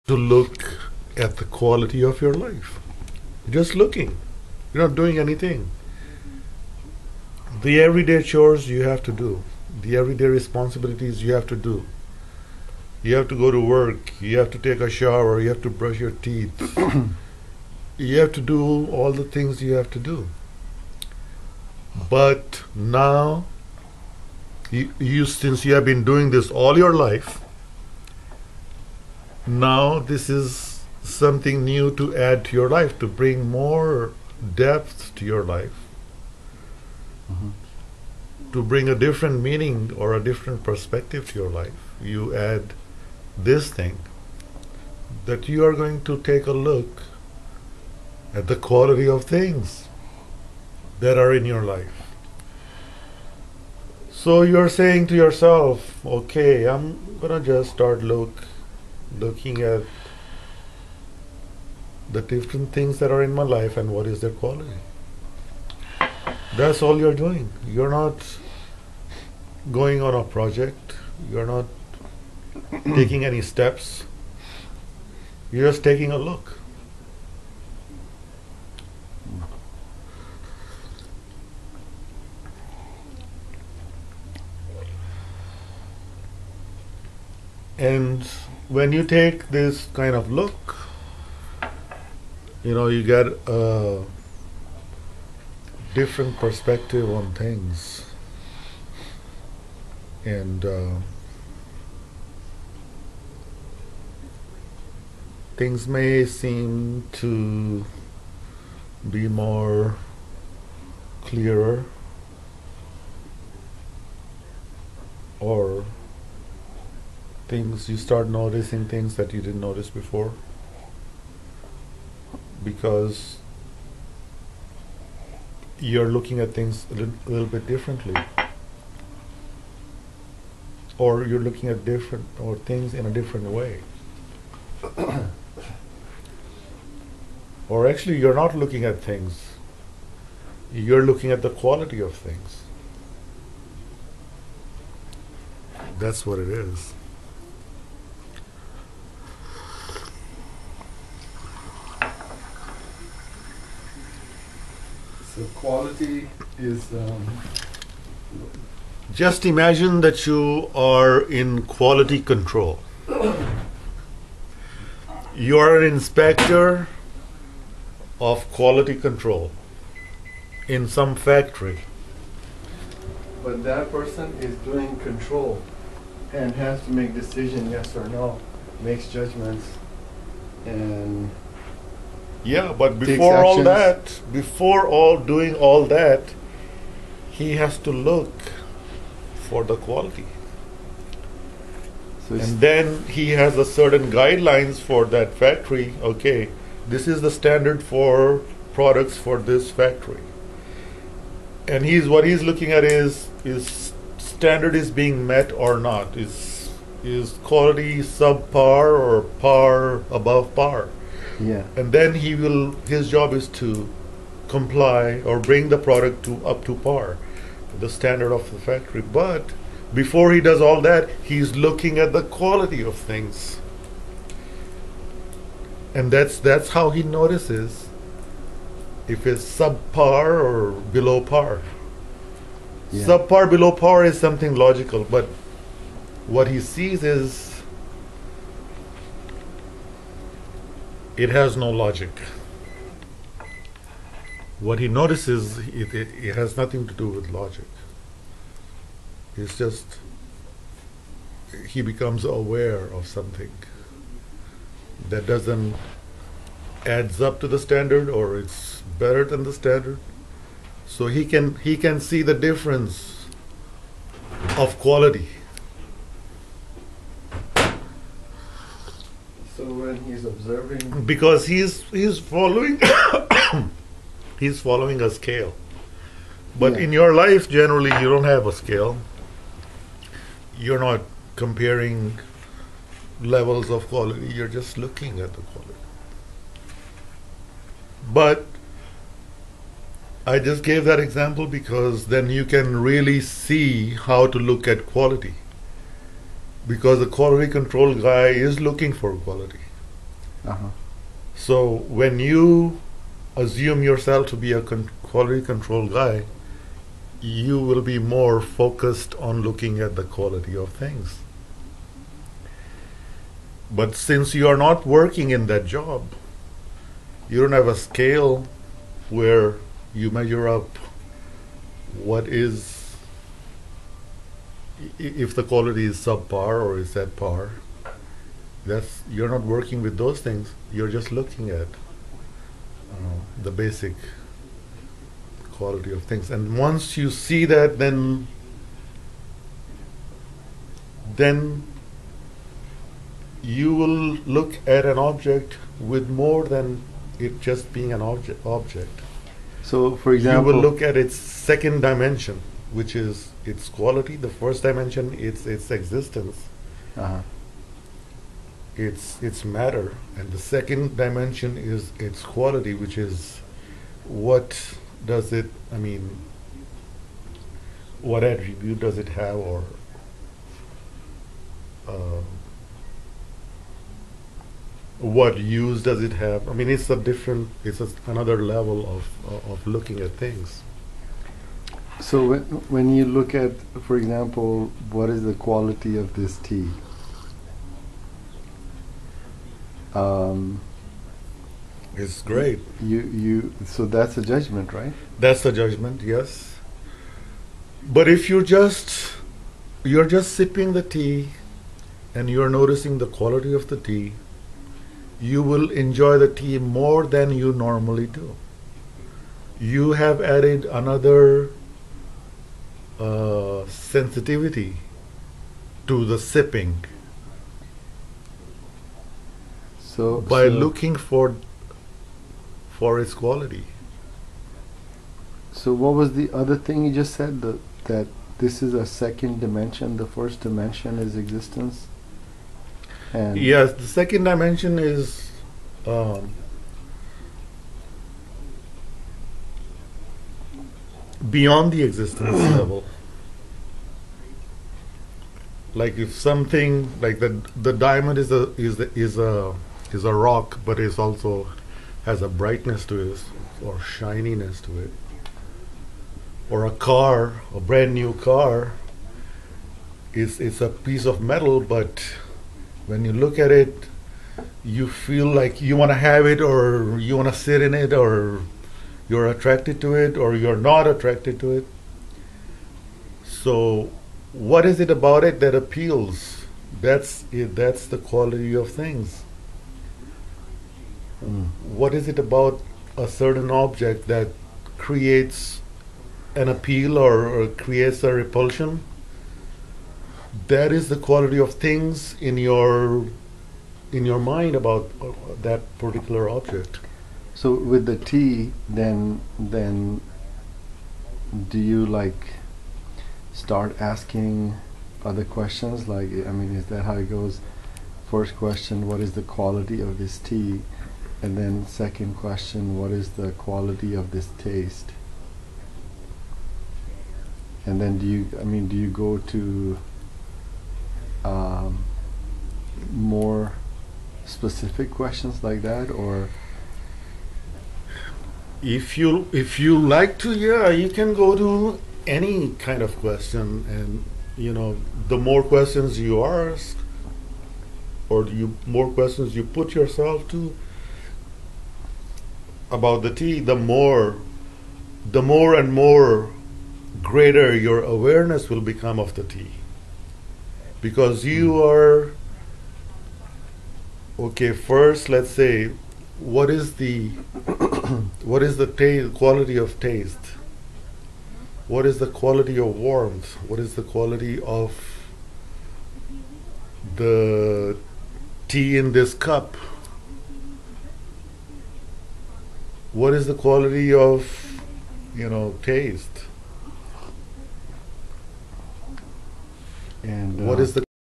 to look at the quality of your life. Just looking. You're not doing anything. The everyday chores you have to do, the everyday responsibilities you have to do. You have to go to work, you have to take a shower, you have to brush your teeth. You have to do all the things you have to do. But now, since you have been doing this all your life, now this is something new to add to your life, to bring more depth to your life, to bring a different meaning or a different perspective to your life. You add this thing, that you are going to take a look at the quality of things that are in your life. So you're saying to yourself, okay, I'm gonna just start looking at the different things that are in my life and what is their quality. That's all you're doing. You're not going on a project. You're not taking any steps. You're just taking a look. And when you take this kind of look, you get a different perspective on things. And things may seem to be more clearer, or you start noticing things that you didn't notice before, because you're looking at things a little bit differently, or you're looking at things in a different way. Or actually, you're not looking at things, you're looking at the quality of things. That's what it is. So quality is... Just imagine that you are in quality control. You are an inspector of quality control in some factory. But that person is doing control and has to make decision, yes or no, makes judgments, and yeah, but before all that, doing all that, he has to look for the quality. So and then he has a certain guidelines for that factory. Okay, this is the standard for products for this factory. And what he's looking at is standard is being met or not. Is quality subpar or par above par? Yeah. And then his job is to comply or bring the product up to par, the standard of the factory. But before he does all that, he's looking at the quality of things. And that's how he notices if it's subpar or below par. Yeah. Subpar, below par is something logical, but what he sees is it has no logic. What he notices, it has nothing to do with logic. It's just, he becomes aware of something that doesn't adds up to the standard, or it's better than the standard. So he can see the difference of quality. So when he's observing, because he's following he's following a scale. But in your life, generally, you don't have a scale. You're not comparing levels of quality. You're just looking at the quality. But I just gave that example because then you can really see how to look at quality. Because the quality control guy is looking for quality. Uh-huh. So when you assume yourself to be a quality control guy, you will be more focused on looking at the quality of things. But since you are not working in that job, you don't have a scale where you measure up what is, if the quality is subpar or is at par. That's, you're not working with those things. You're just looking at the basic quality of things. And once you see that, then you will look at an object with more than it just being an object. So, for example, You will look at its second dimension, which is its quality. The first dimension, its existence, uh-huh. its matter, and the second dimension is its quality, which is what does it, I mean, what attribute does it have, or what use does it have? I mean, it's a different, another level of looking at things. So when you look at, for example, what is the quality of this tea? It's great. So that's a judgment, right? That's the judgment, yes. But if you're just sipping the tea and you're noticing the quality of the tea, you will enjoy the tea more than you normally do. You have added another sensitivity to the sipping by looking for its quality. So what was the other thing you just said? That this is a second dimension. The first dimension is existence. And yes, the second dimension is beyond the existence level. Like if something like the diamond is a rock, but it also has a brightness to it or shininess to it. Or a car, a brand new car, it's a piece of metal, but when you look at it, you feel like you want to have it, or you want to sit in it, or you're attracted to it, or you're not attracted to it. So what is it about it that appeals? That's it. That's the quality of things. What is it about a certain object that creates an appeal or creates a repulsion? That is the quality of things in your mind about that particular object. so with the tea, then do you like start asking other questions? Like, I mean, is that how it goes? First question, what is the quality of this tea? And then second question, what is the quality of this taste? And then do you go to more specific questions like that, or If you like to, yeah, you can go to any kind of question, and the more questions you ask, or more questions you put yourself to about the tea, the more and more greater your awareness will become of the tea, because you are okay. First, let's say, what is the quality of taste? What is the quality of warmth? What is the quality of the tea in this cup? What is the quality of taste? and What is the